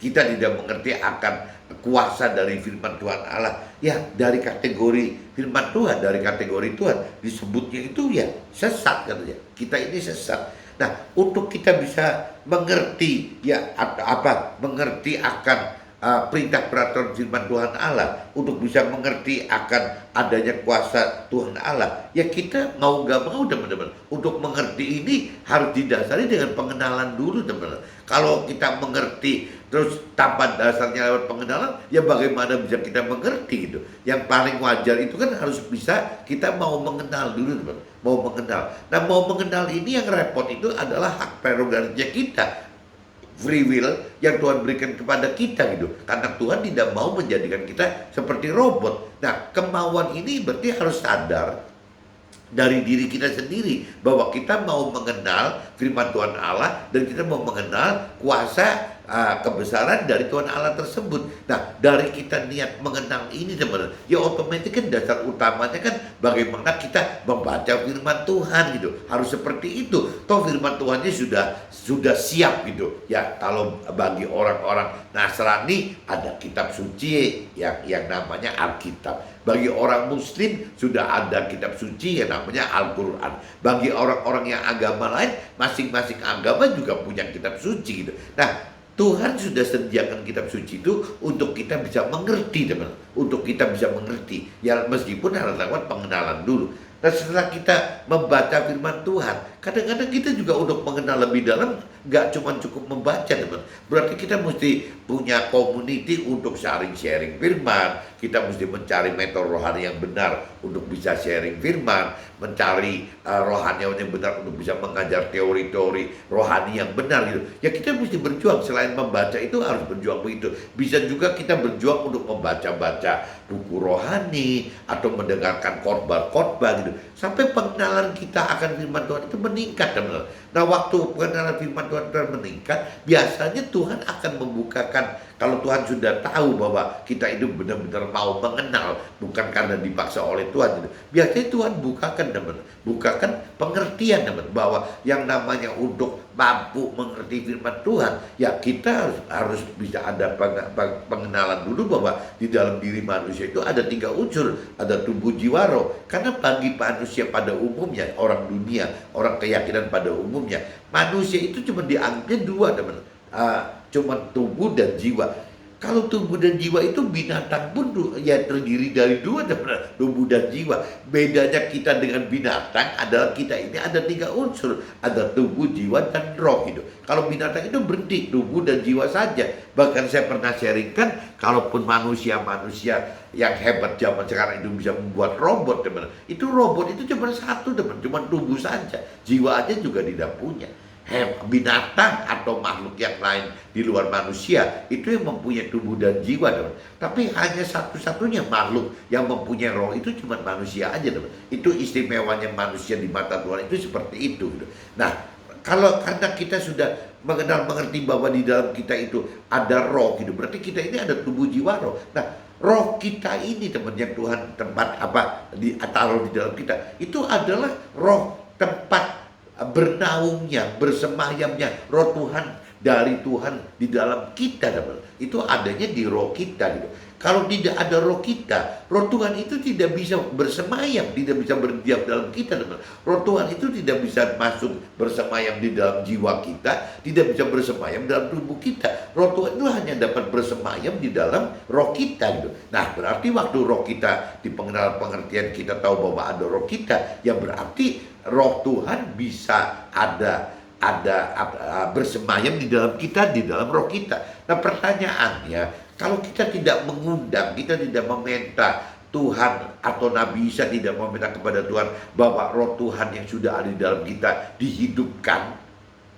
kita tidak mengerti akan kuasa dari firman Tuhan Allah ya, dari kategori firman Tuhan, dari kategori Tuhan disebutnya itu ya sesat katanya, kita ini sesat. Nah untuk kita bisa mengerti ya mengerti akan perintah peraturan firman Tuhan Allah, untuk bisa mengerti akan adanya kuasa Tuhan Allah ya, kita mau gak mau teman-teman, untuk mengerti ini harus didasari dengan pengenalan dulu teman-teman. Kalau kita mengerti terus tanpa dasarnya lewat pengenalan ya bagaimana bisa kita mengerti gitu. Yang paling wajar itu kan harus bisa kita mau mengenal dulu teman-teman, mau mengenal. Nah mau mengenal ini yang repot itu adalah hak prerogatifnya kita, free will yang Tuhan berikan kepada kita gitu. Karena Tuhan tidak mau menjadikan kita seperti robot. Nah kemauan ini berarti harus sadar dari diri kita sendiri bahwa kita mau mengenal firman Tuhan Allah dan kita mau mengenal kuasa kebesaran dari Tuhan Allah tersebut. Nah dari kita niat mengenal ini teman-teman ya otomatis kan dasar utamanya kan bagaimana kita membaca firman Tuhan gitu, harus seperti itu. Toh firman Tuhannya sudah siap gitu ya. Kalau bagi orang-orang Nasrani ada kitab suci yang namanya Alkitab. Bagi orang Muslim sudah ada kitab suci yang namanya Al-Quran. Bagi orang-orang yang agama lain, masing-masing agama juga punya kitab suci gitu. Nah Tuhan sudah sediakan kitab suci itu untuk kita bisa mengerti teman, untuk kita bisa mengerti ya, meskipun harus lewat pengenalan dulu. Nah setelah kita membaca firman Tuhan, kadang-kadang kita juga untuk mengenal lebih dalam gak cuma cukup membaca teman, berarti kita mesti punya community untuk sharing firman. Kita mesti mencari metode rohani yang benar untuk bisa sharing firman, mencari rohani yang benar untuk bisa mengajar teori-teori rohani yang benar gitu. Ya kita mesti berjuang, selain membaca itu harus berjuang begitu. Bisa juga kita berjuang untuk membaca-baca buku rohani atau mendengarkan khotbah gitu, sampai pengenalan kita akan firman Tuhan itu meningkat teman-teman. Nah waktu pengenalan firman Tuhan meningkat, biasanya Tuhan akan membukakan, kalau Tuhan sudah tahu bahwa kita itu benar-benar mau mengenal, bukan karena dipaksa oleh Tuhan gitu. Biasanya Tuhan bukakan pengertian teman, bahwa yang namanya untuk mampu mengerti firman Tuhan ya kita harus bisa ada pengenalan dulu bahwa di dalam diri manusia itu ada 3 unsur, ada tubuh, jiwa, roh. Karena bagi manusia pada umumnya, orang dunia, orang keyakinan pada umumnya, manusia itu cuma dianggapnya 2 teman, cuma tubuh dan jiwa. Kalau tubuh dan jiwa itu binatang pun ya terdiri dari dua, tubuh dan jiwa. Bedanya kita dengan binatang adalah kita ini ada tiga unsur, ada tubuh, jiwa, dan roh gitu. Kalau binatang itu berhenti tubuh dan jiwa saja. Bahkan saya pernah sharingkan, kalaupun manusia-manusia yang hebat zaman sekarang itu bisa membuat robot, teman. Itu robot itu cuma satu, teman, cuma tubuh saja. Jiwa aja juga tidak punya. Binatang atau makhluk yang lain di luar manusia itu yang mempunyai tubuh dan jiwa, teman. Tapi hanya satu-satunya makhluk yang mempunyai roh itu cuma manusia aja, teman. Itu istimewanya manusia di mata Tuhan itu seperti itu gitu. Nah, kalau karena kita sudah mengerti bahwa di dalam kita itu ada roh gitu, berarti kita ini ada tubuh, jiwa, roh. Nah, roh kita ini, teman, yang Tuhan tempat taruh di dalam kita, itu adalah roh tempat bernaungnya, bersemayamnya roh Tuhan dari Tuhan di dalam kita, teman. Itu adanya di roh kita gitu. Kalau tidak ada roh kita, roh Tuhan itu tidak bisa bersemayam, tidak bisa berdiam dalam kita, teman. Roh Tuhan itu tidak bisa masuk bersemayam di dalam jiwa kita, tidak bisa bersemayam dalam tubuh kita. Roh Tuhan itu hanya dapat bersemayam di dalam roh kita gitu. Nah, berarti waktu roh kita di pengertian kita tahu bahwa ada roh kita, ya berarti roh Tuhan bisa ada bersemayam di dalam kita, di dalam roh kita. Nah, pertanyaannya, kalau kita tidak mengundang, kita tidak meminta Tuhan atau Nabi Isa tidak meminta kepada Tuhan bahwa roh Tuhan yang sudah ada di dalam kita dihidupkan,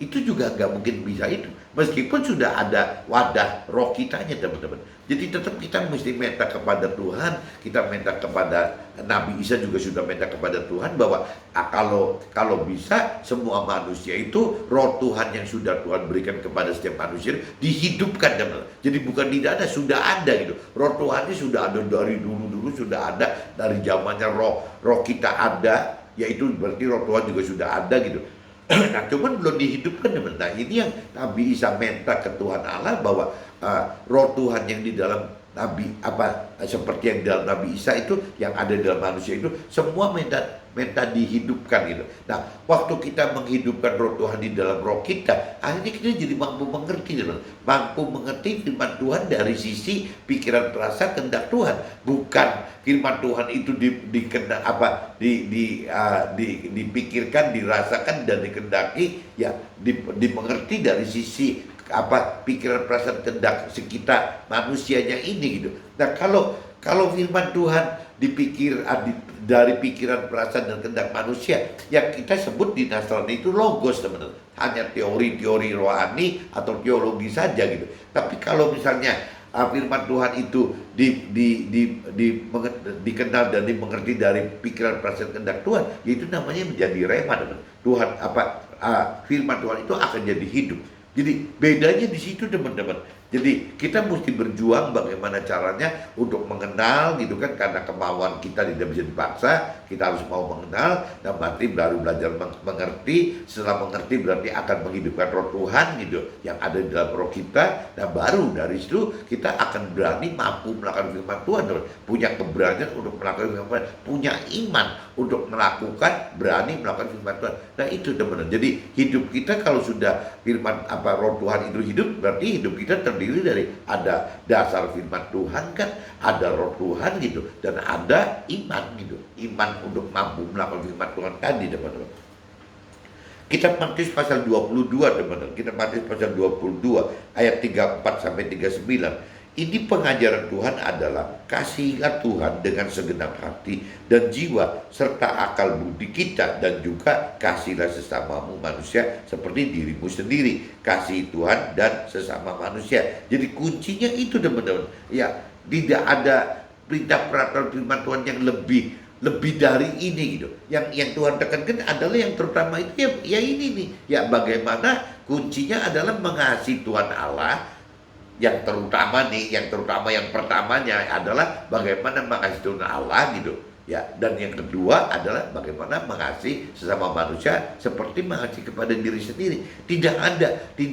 itu juga nggak mungkin bisa itu. Meskipun sudah ada wadah roh kitanya, teman-teman. Jadi tetap kita mesti minta kepada Tuhan, kita minta kepada Nabi Isa juga sudah minta kepada Tuhan bahwa kalau bisa semua manusia itu roh Tuhan yang sudah Tuhan berikan kepada setiap manusia dihidupkan, teman-teman. Jadi bukan tidak ada, sudah ada gitu. Roh Tuhan ini sudah ada dari dulu sudah ada, dari zamannya roh kita ada, yaitu berarti roh Tuhan juga sudah ada gitu. Nah, cuman belum dihidupkan, teman. Nah, ini yang Nabi Isa minta ke Tuhan Allah bahwa roh Tuhan yang di dalam Nabi seperti yang di dalam Nabi Isa itu, yang ada di dalam manusia itu semua minta dihidupkan gitu. Nah, waktu kita menghidupkan roh Tuhan di dalam roh kita, akhirnya kita jadi mampu mengerti, teman. Mampu mengerti firman Tuhan dari sisi pikiran, perasaan, kehendak Tuhan. Bukan firman Tuhan itu dipikirkan, dirasakan dan dikehendaki, ya dimengerti dari sisi pikiran, perasaan, kehendak sekitar manusianya ini gitu. Nah, kalau firman Tuhan dipikir dari pikiran, perasaan, dan kehendak manusia, yang kita sebut di Nasrani itu logos, teman-teman. Hanya teori-teori rohani atau teologi saja gitu. Tapi kalau misalnya firman Tuhan itu dikenal dan dimengerti dari pikiran, perasaan, kehendak Tuhan, yaitu namanya menjadi rema, teman. Tuhan firman Tuhan itu akan jadi hidup. Jadi bedanya di situ, teman-teman. Jadi kita mesti berjuang bagaimana caranya untuk mengenal gitu kan, karena kemauan kita tidak bisa dipaksa, kita harus mau mengenal dan berarti baru belajar mengerti. Setelah mengerti berarti akan menghidupkan roh Tuhan gitu yang ada di dalam roh kita, dan baru dari situ kita akan berani mampu melakukan firman Tuhan, punya keberanian untuk melakukan firman Tuhan, punya iman untuk melakukan, berani melakukan firman Tuhan. Nah, itu, teman-teman. Jadi hidup kita kalau sudah firman roh Tuhan itu hidup, berarti hidup kita terdiri dari ada dasar firman Tuhan kan, ada roh Tuhan gitu, dan ada iman gitu. Iman untuk mampu melakukan firman Tuhan tadi, teman-teman. Kitab Matius pasal 22, teman-teman. Kitab Matius pasal 22 ayat 34 sampai 39. Ini pengajaran Tuhan adalah kasihilah Tuhan dengan segenap hati dan jiwa serta akal budi kita, dan juga kasihilah sesamamu manusia seperti dirimu sendiri. Kasih Tuhan dan sesama manusia. Jadi kuncinya itu, teman-teman. Ya, tidak ada perintah peraturan firman Tuhan yang lebih dari ini gitu. Yang Tuhan tekankan adalah yang terutama itu ya ini nih. Ya, bagaimana kuncinya adalah mengasihi Tuhan Allah. Yang terutama yang pertamanya adalah bagaimana mengasihi Tuhan Allah gitu. Ya, dan yang kedua adalah bagaimana mengasihi sesama manusia seperti mengasihi kepada diri sendiri. Tidak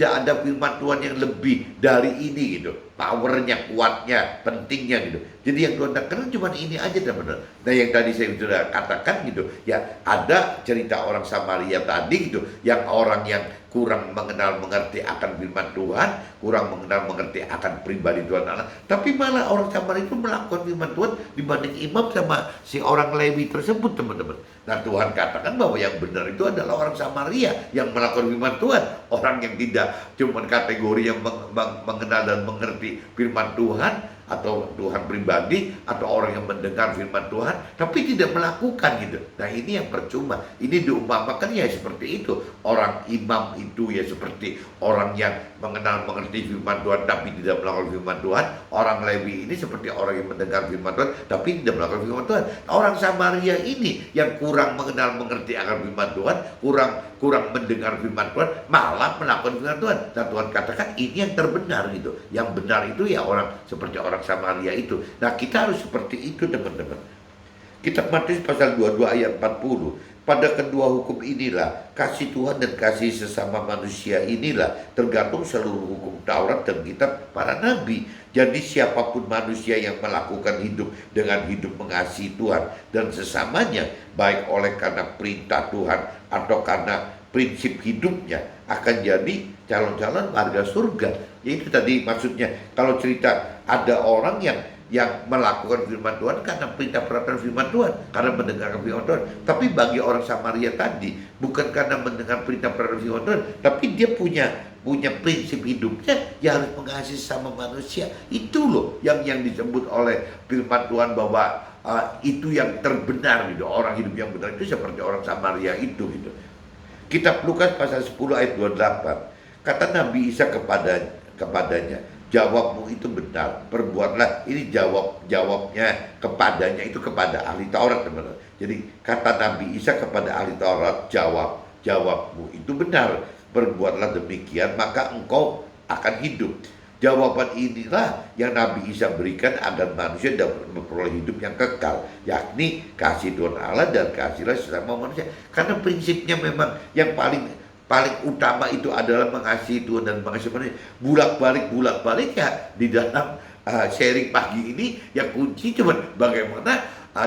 ada firman Tuhan yang lebih dari ini gitu. Powernya, kuatnya, pentingnya gitu. Jadi yang Tuhan kenal cuma ini aja teman-teman. Nah yang tadi saya sudah katakan gitu, ya ada cerita orang Samaria tadi gitu, yang orang yang kurang mengenal mengerti akan firman Tuhan, kurang mengenal mengerti akan pribadi Tuhan Allah, tapi malah orang Samaria itu melakukan firman Tuhan dibanding imam sama si orang Lewi tersebut teman-teman. Nah Tuhan katakan bahwa yang benar itu adalah orang Samaria yang melakukan firman Tuhan, orang yang tidak cuma kategori yang mengenal dan mengerti firman Tuhan atau Tuhan pribadi atau orang yang mendengar firman Tuhan tapi tidak melakukan gitu. Nah ini yang percuma. Ini diumpamakan ya seperti itu. Orang imam itu ya seperti orang yang mengenal mengerti firman Tuhan tapi tidak melakukan firman Tuhan. Orang Lewi ini seperti orang yang mendengar firman Tuhan tapi tidak melakukan firman Tuhan. Orang Samaria ini yang kurang mengenal mengerti akan firman Tuhan, kurang mendengar firman Tuhan, malah melakukan firman Tuhan. Dan Tuhan katakan ini yang terbenar gitu. Yang benar itu ya orang seperti orang Samaria itu. Nah kita harus seperti itu teman-teman. Kitab Matius pasal 22 ayat 40. Pada kedua hukum inilah, kasih Tuhan dan kasih sesama manusia inilah tergantung seluruh hukum Taurat dan kitab para nabi. Jadi siapapun manusia yang melakukan hidup dengan hidup mengasihi Tuhan dan sesamanya, baik oleh karena perintah Tuhan atau karena prinsip hidupnya, akan jadi calon-calon warga surga. Itu tadi maksudnya, kalau cerita ada orang yang melakukan firman Tuhan karena perintah peraturan firman Tuhan, karena mendengarkan firman Tuhan. Tapi bagi orang Samaria tadi, bukan karena mendengar perintah peraturan firman Tuhan, tapi dia punya prinsip hidupnya, ya harus mengasihi sama manusia. Itu loh yang disebut oleh firman Tuhan bahwa itu yang terbenar gitu. Orang hidup yang benar itu seperti orang Samaria itu gitu. Kitab Lukas pasal 10 ayat 28. Kata Nabi Isa kepadanya, jawabmu itu benar, perbuatlah. Ini jawabnya kepadanya itu kepada ahli Taurat teman-teman. Jadi kata Nabi Isa kepada ahli Taurat, jawabmu itu benar, perbuatlah demikian maka engkau akan hidup. Jawaban inilah yang Nabi Isa berikan agar manusia dapat memperoleh hidup yang kekal, yakni kasih Tuhan Allah dan kasihlah sesama manusia. Karena prinsipnya memang yang paling utama itu adalah mengasihi Tuhan dan mengasihi manusia. Bulak-balik ya di dalam sharing pagi ini ya kunci cuma bagaimana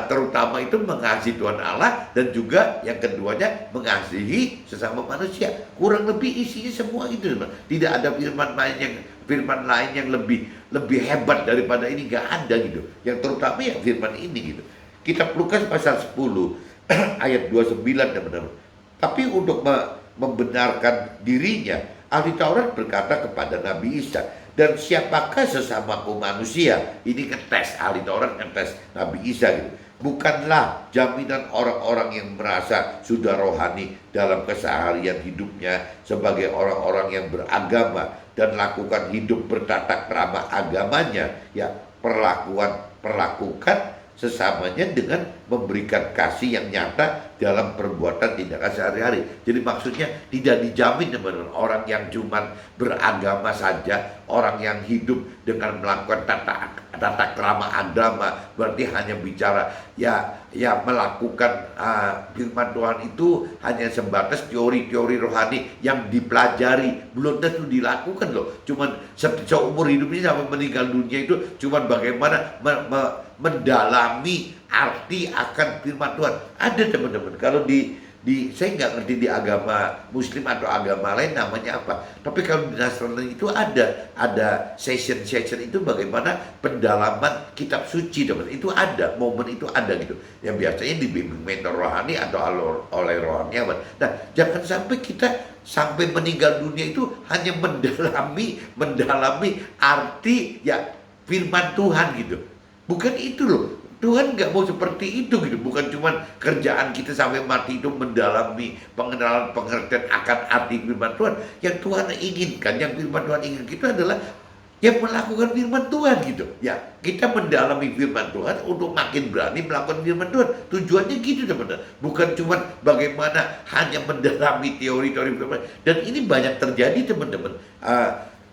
terutama itu mengasihi Tuhan Allah dan juga yang keduanya mengasihi sesama manusia. Kurang lebih isinya semua itu, tidak ada firman lain yang lebih hebat daripada ini, nggak ada gitu. Yang terutama ya firman ini gitu. Kitab Lukas pasal 10 ayat 29 teman-teman. Tapi untuk membenarkan dirinya, ahli Taurat berkata kepada Nabi Isa, dan siapakah sesamaku manusia? Ini ngetes, ahli Taurat ngetes Nabi Isa gitu. Bukanlah jaminan orang-orang yang merasa sudah rohani dalam keseharian hidupnya sebagai orang-orang yang beragama dan lakukan hidup bertata krama agamanya, ya perlakukan sesamanya dengan memberikan kasih yang nyata dalam perbuatan tindakan sehari-hari. Jadi maksudnya tidak dijamin teman-teman, orang yang cuma beragama saja, orang yang hidup dengan melakukan tata krama agama, berarti hanya bicara ya melakukan firman Tuhan itu hanya sebatas teori-teori rohani yang dipelajari, belum tentu dilakukan loh. Cuman seumur hidup ini sampai meninggal dunia itu cuman bagaimana mendalami arti akan firman Tuhan. Ada teman-teman, kalau saya nggak ngerti di agama Muslim atau agama lain namanya apa, tapi kalau di Nasrani itu ada session itu bagaimana pendalaman kitab suci teman, itu ada momen, itu ada gitu, yang biasanya dibimbing mentor rohani atau oleh rohaniawan. Nah jangan sampai kita sampai meninggal dunia itu hanya mendalami arti ya firman Tuhan gitu. Bukan itu loh, Tuhan nggak mau seperti itu gitu. Bukan cuma kerjaan kita sampai mati itu mendalami pengenalan pengertian akan arti firman Tuhan. Yang Tuhan inginkan, yang firman Tuhan inginkan itu adalah yang melakukan firman Tuhan gitu. Ya, kita mendalami firman Tuhan untuk makin berani melakukan firman Tuhan. Tujuannya gitu teman-teman. Bukan cuma bagaimana hanya mendalami teori-teori firman. Dan ini banyak terjadi teman-teman.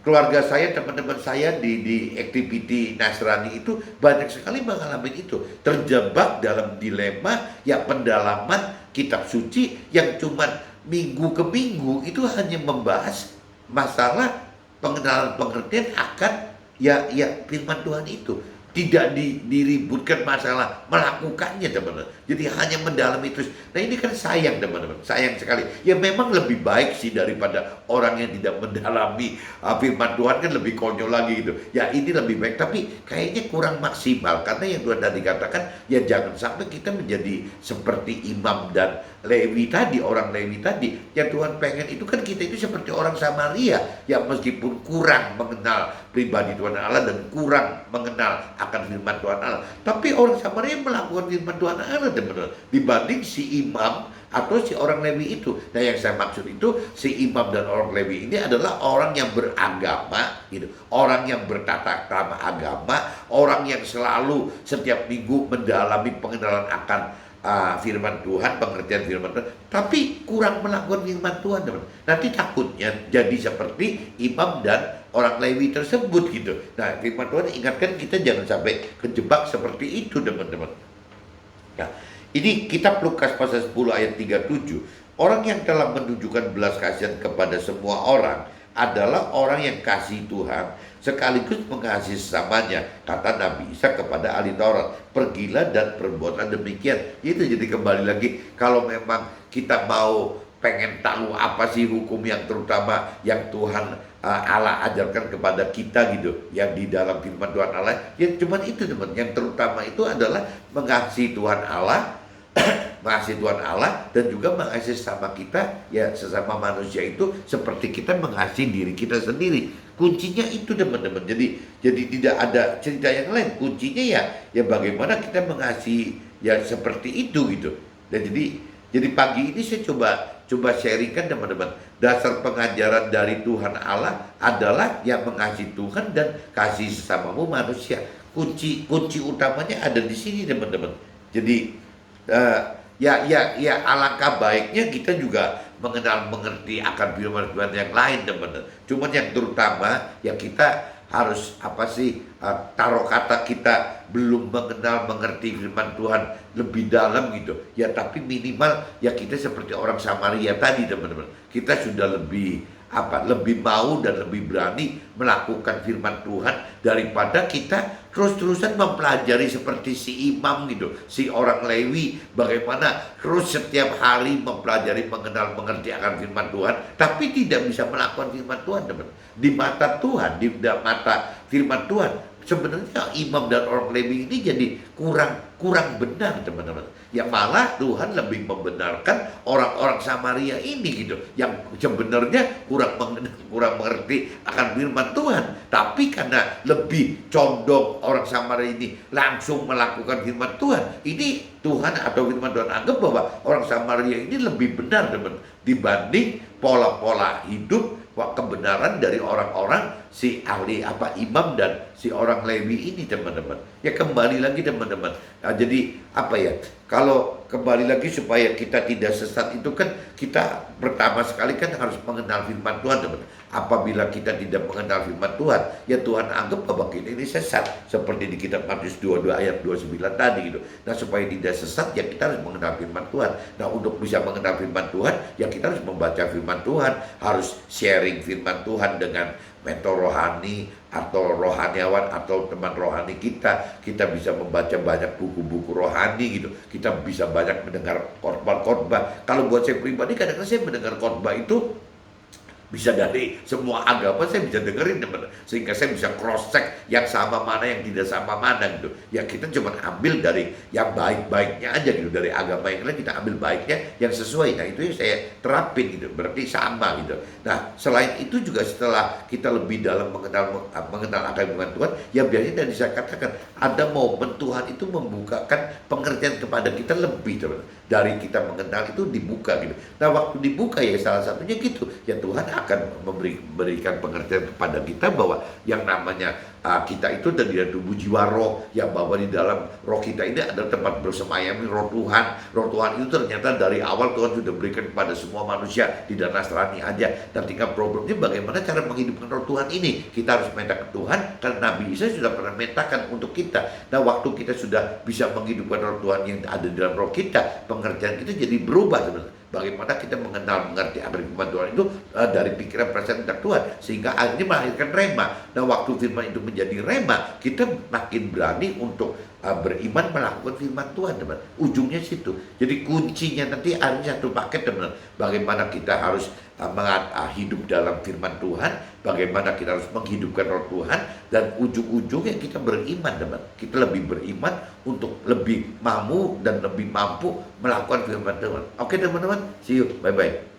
Keluarga saya, teman-teman saya di activity Nasrani itu banyak sekali mengalami itu. Terjebak dalam dilema ya pendalaman kitab suci yang cuma minggu ke minggu itu hanya membahas masalah pengenalan pengertian akan ya firman Tuhan itu. tidak diributkan masalah melakukannya teman-teman. Jadi hanya mendalami terus. Nah ini kan sayang teman-teman, sayang sekali. Ya memang lebih baik sih daripada orang yang tidak mendalami firman Tuhan, kan lebih konyol lagi gitu. Ya ini lebih baik, tapi kayaknya kurang maksimal. Karena yang Tuhan tadi katakan, ya jangan sampai kita menjadi seperti imam dan Lewi tadi, orang Lewi tadi. Yang Tuhan pengen itu kan kita itu seperti orang Samaria, yang meskipun kurang mengenal pribadi Tuhan Allah dan kurang mengenal akan firman Tuhan Allah, tapi orang Samaria melakukan firman Tuhan Allah teman-teman, dibanding si imam atau si orang Lewi itu. Nah yang saya maksud itu, si imam dan orang Lewi ini adalah orang yang beragama gitu, orang yang bertata krama agama, orang yang selalu setiap minggu mendalami pengenalan akan firman Tuhan, pengertian firman Tuhan, tapi kurang melakukan firman Tuhan teman. Nanti takutnya jadi seperti imam dan orang Lewi tersebut gitu. Nah firman Tuhan ingatkan kita jangan sampai kejebak seperti itu teman-teman. Nah ini kitab Lukas pasal 10 ayat 37. Orang yang telah menunjukkan belas kasihan kepada semua orang adalah orang yang kasih Tuhan sekaligus mengasihi sesamanya. Kata Nabi Isa kepada ahli Taurat, pergilah dan perbuatlah demikian. Itu jadi kembali lagi, kalau memang kita mau pengen tahu apa sih hukum yang terutama yang Tuhan Allah ajarkan kepada kita gitu, yang di dalam firman Tuhan Allah, ya cuman itu teman. Yang terutama itu adalah mengasihi Tuhan Allah, mengasihi Tuhan Allah, dan juga mengasihi sesama kita, ya sesama manusia itu seperti kita mengasihi diri kita sendiri. Kuncinya itu teman-teman. Jadi tidak ada cerita yang lain. Kuncinya ya bagaimana kita mengasihi ya seperti itu gitu. Dan jadi pagi ini saya coba sharingkan teman-teman. Dasar pengajaran dari Tuhan Allah adalah yang mengasihi Tuhan dan kasih sesamamu manusia. Kunci utamanya ada di sini teman-teman. Jadi ya alangkah baiknya kita juga mengerti akan firman Tuhan yang lain teman-teman. Cuman yang terutama ya kita harus taruh kata kita belum mengerti firman Tuhan lebih dalam gitu. Ya tapi minimal ya kita seperti orang Samaria tadi teman-teman. Kita sudah lebih mau dan lebih berani melakukan firman Tuhan daripada kita terus-terusan mempelajari seperti si imam gitu, si orang Lewi, bagaimana terus setiap hari mempelajari, mengenal, mengerti akan firman Tuhan, tapi tidak bisa melakukan firman Tuhan teman. Di mata Tuhan, di mata firman Tuhan, sebenarnya imam dan orang Lewi ini jadi kurang benar teman-teman. Ya malah Tuhan lebih membenarkan orang-orang Samaria ini gitu, yang sebenarnya kurang mengerti akan firman Tuhan, tapi karena lebih condong orang Samaria ini langsung melakukan firman Tuhan, ini Tuhan atau firman Tuhan anggap bahwa orang Samaria ini lebih benar teman dibanding pola-pola hidup kebenaran dari orang-orang si ahli imam dan si orang Lewi ini teman-teman. Ya kembali lagi teman-teman. Nah, jadi kalau kembali lagi supaya kita tidak sesat itu kan kita pertama sekali kan harus mengenal firman Tuhan teman. Apabila kita tidak mengenal firman Tuhan, ya Tuhan anggap bahwa kita ini sesat, seperti di kitab Matius 22 ayat 29 tadi gitu. Nah supaya tidak sesat ya kita harus mengenal firman Tuhan. Nah untuk bisa mengenal firman Tuhan ya kita harus membaca firman Tuhan, harus sharing firman Tuhan dengan mentor rohani atau rohaniawan atau teman rohani kita. Kita bisa membaca banyak buku-buku rohani gitu. Kita bisa banyak mendengar khotbah-khotbah. Kalau buat saya pribadi kadang-kadang saya mendengar khotbah itu bisa dari semua agama, saya bisa dengerin teman, sehingga saya bisa cross check yang sama mana, yang tidak sama mana gitu. Ya kita cuma ambil dari yang baik-baiknya aja gitu, dari agama yang lain kita ambil baiknya yang sesuai. Nah itu yang saya terapin gitu, berarti sama gitu. Nah selain itu juga setelah kita lebih dalam mengenal akan firman Tuhan, ya biasanya tadi saya katakan ada momen Tuhan itu membukakan pengertian kepada kita lebih teman. Dari kita mengenal itu dibuka gitu. Nah waktu dibuka ya salah satunya gitu, ya Tuhan akan memberikan pengertian kepada kita bahwa yang namanya kita itu dari tubuh jiwa roh, yang bahwa di dalam roh kita ini ada tempat bersemayam roh Tuhan. Roh Tuhan itu ternyata dari awal Tuhan sudah berikan kepada semua manusia, tidak Nasrani aja. Dan tinggal problemnya bagaimana cara menghidupkan roh Tuhan ini. Kita harus minta ke Tuhan, karena Nabi Isa sudah pernah mintakan untuk kita. Nah waktu kita sudah bisa menghidupkan roh Tuhan yang ada di dalam roh kita, pengertian kita jadi berubah sebenarnya. bagaimana kita mengenal, mengerti apa firman Tuhan itu dari pikiran perasaan kehendak Tuhan, sehingga akhirnya melahirkan rema. Nah, waktu firman itu menjadi rema, kita makin berani untuk beriman melakukan firman Tuhan, teman. Ujungnya situ. Jadi kuncinya nanti ada satu paket, teman. Bagaimana kita harus hidup dalam firman Tuhan, bagaimana kita harus menghidupkan roh Tuhan, dan ujung-ujungnya kita beriman, teman. Kita lebih beriman untuk lebih mampu dan lebih mampu melakukan firman Tuhan. Oke, teman-teman. See you. Bye-bye.